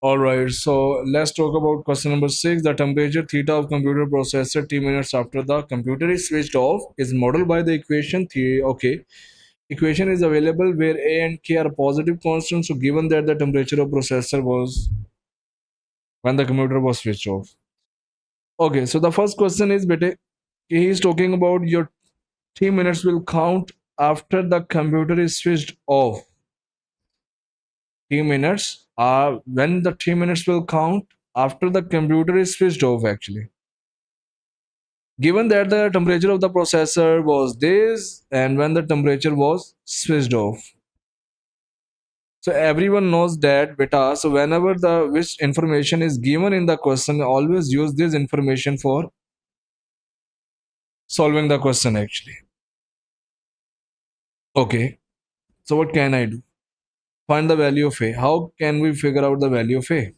Alright, so let's talk about question number 6. The temperature theta of computer processor T minutes after the computer is switched off is modeled by the equation okay. Equation is available where A and K are positive constants. So given that the temperature of processor was when the computer was switched off. Okay, so the first question is bete, he is talking about your T minutes will count after the computer is switched off. T minutes are when the T minutes will count after the computer is switched off actually. Given that the temperature of the processor was this and when the temperature was switched off. So everyone knows that beta. So whenever the which information is given in the question, always use this information for solving the question actually. Okay. So what can I do? Find the value of A. How can we figure out the value of A?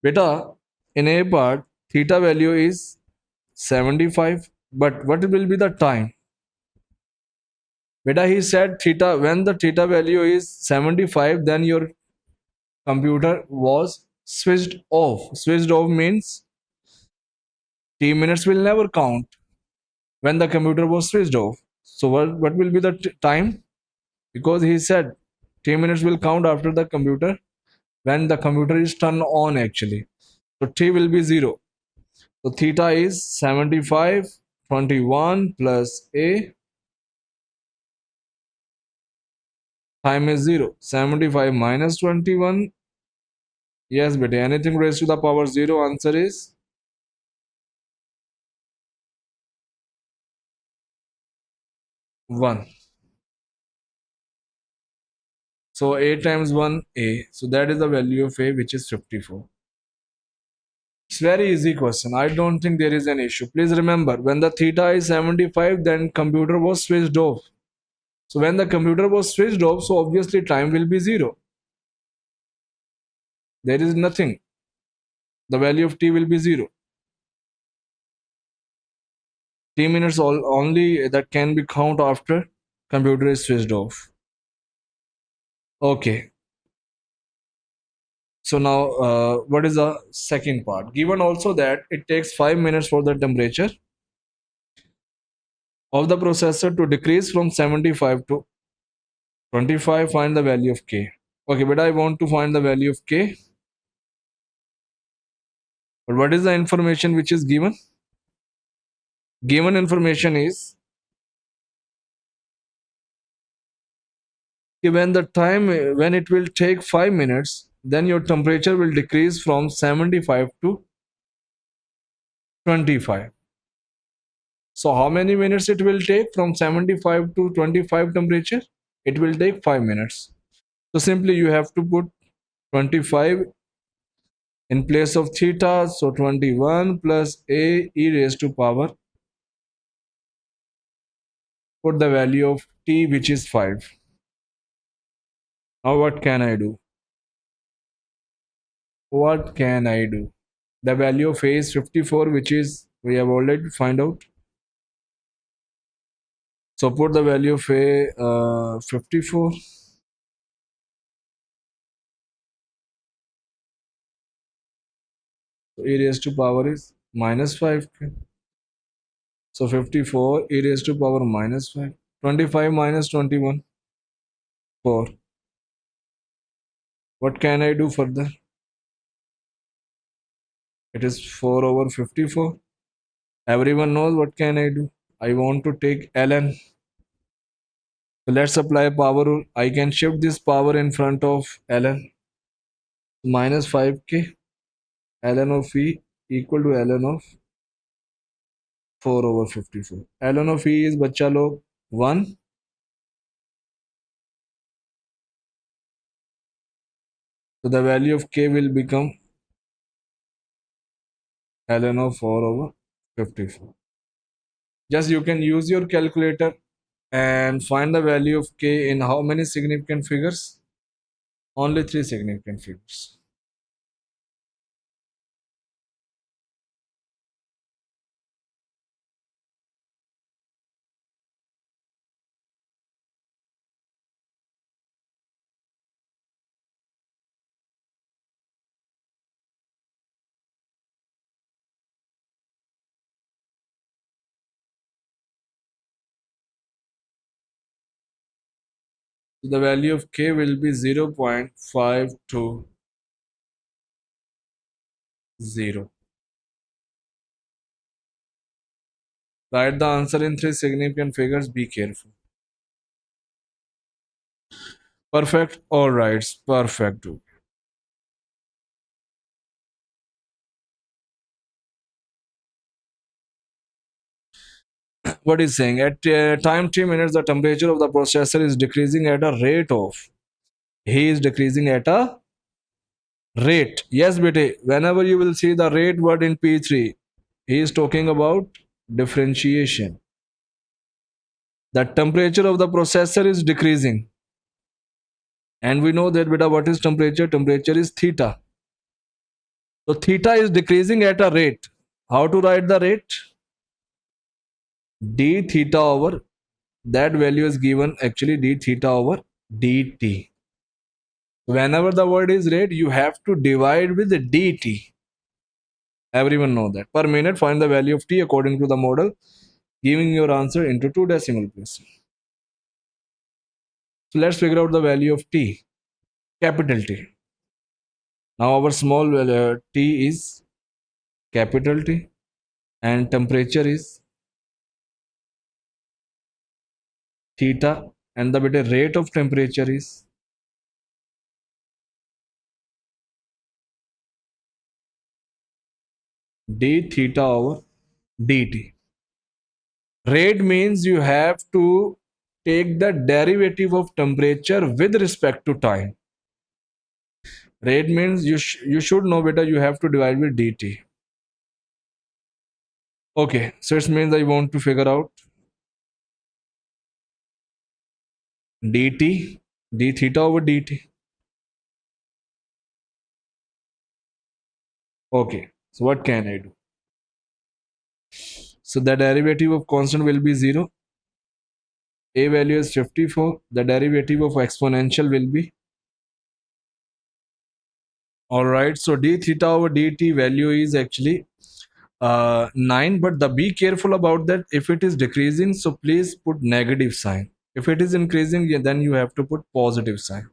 Beta, in A part, theta value is 75. But what will be the time? Beta, he said theta, when the theta value is 75, then your computer was switched off. Switched off means T minutes will never count when the computer was switched off. So what will be the time? Because he said T minutes will count after the computer when the computer is turned on actually. So T will be 0. So theta is 75, 21 plus A. Time is 0. 75 minus 21. Yes, but anything raised to the power 0, answer is 1. So A times 1, A. So that is the value of A, which is 54. It's very easy question. I don't think there is an issue. Please remember, when the theta is 75, then computer was switched off. So when the computer was switched off, so obviously time will be 0. There is nothing. The value of T will be 0. T minutes only that can be count after computer is switched off. Okay. So now, what is the second part? Given also that it takes 5 minutes for the temperature of the processor to decrease from 75 to 25, find the value of K. Okay, but I want to find the value of K. But what is the information which is given? Given information is when the time when it will take 5 minutes, then your temperature will decrease from 75 to 25. So how many minutes it will take from 75 to 25 temperature? It will take 5 minutes. So simply you have to put 25 in place of theta. So 21 plus A e raised to power. Put the value of T, which is 5. Now what can I do? What can I do? The value of A is 54, which is we have already find out. So put the value of A 54. So e raised to power is minus 5. So 54 e raised to power minus 5. 25 minus 21, 4. What can I do further? It is 4 over 54. Everyone knows what can I do. I want to take ln. So let's apply power rule. I can shift this power in front of ln. Minus 5k ln of e equal to ln of 4 over 54. ln of e is बच्चा लोग 1. So the value of k will become ln of 4 over 54. Just you can use your calculator and find the value of k in how many significant figures? Only 3 significant figures. So the value of K will be 0.520. Write the answer in three significant figures. Be careful. Perfect. All right. Perfect. What is saying? At time 3 minutes, the temperature of the processor is decreasing at a rate of. He is decreasing at a rate. Yes, bete. Whenever you will see the rate word in P3, he is talking about differentiation. The temperature of the processor is decreasing. And we know that beta, what is temperature? Temperature is theta. So theta is decreasing at a rate. How to write the rate? D theta over, that value is given actually d theta over dt. Whenever the word is rate, you have to divide with dt. Everyone know that. Per minute, find the value of t according to the model, giving your answer into two decimal places. So let's figure out the value of t, capital T. Now our small t is capital T and temperature is theta and the beta rate of temperature is d theta over dt. Rate means you have to take the derivative of temperature with respect to time. Rate means you should know better, you have to divide with dt. Okay, so it means I want to figure out dt, d theta over dt. Okay, so what can I do? So the derivative of constant will be 0. A value is 54. The derivative of exponential will be. Alright, so d theta over dt value is actually 9, but be careful about that. If it is decreasing, so please put negative sign. If it is increasing, then you have to put positive sign.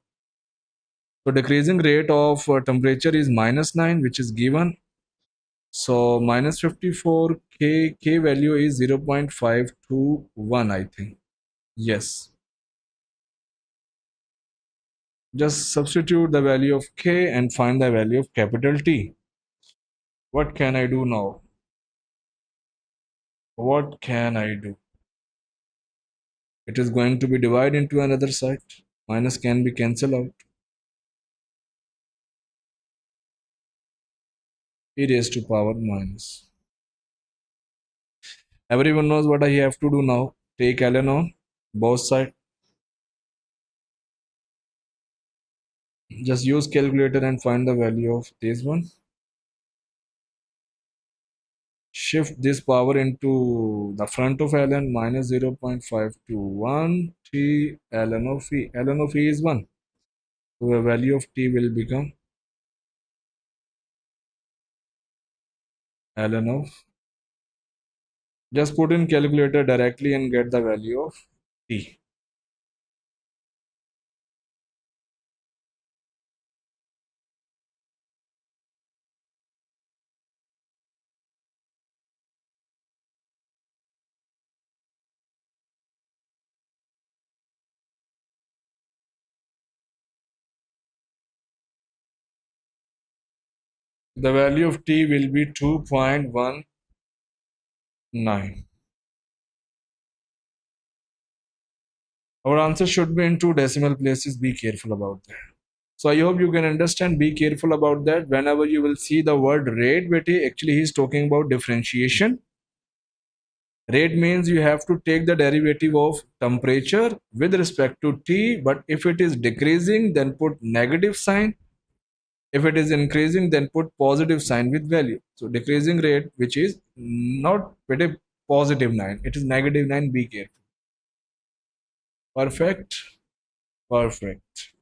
So decreasing rate of temperature is -9, which is given. So minus 54, k value is 0.521, I think. Yes. Just substitute the value of k and find the value of capital T. What can I do now? What can I do? It is going to be divided into another side. Minus can be cancelled out. E raised to power minus. Everyone knows what I have to do now. Take ln on both sides. Just use calculator and find the value of this one. Shift this power into the front of ln minus 0.521 t ln of e. Ln of e is 1. So the value of t will become ln of. Just put in calculator directly and get the value of t. The value of t will be 2.19. Our answer should be in two decimal places. Be careful about that. So I hope you can understand. Be careful about that. Whenever you will see the word rate, actually he's talking about differentiation. Rate means you have to take the derivative of temperature with respect to T, but if it is decreasing, then put negative sign. If it is increasing, then put positive sign with value. So decreasing rate, which is not positive 9, it is negative 9. Be careful. Perfect. Perfect.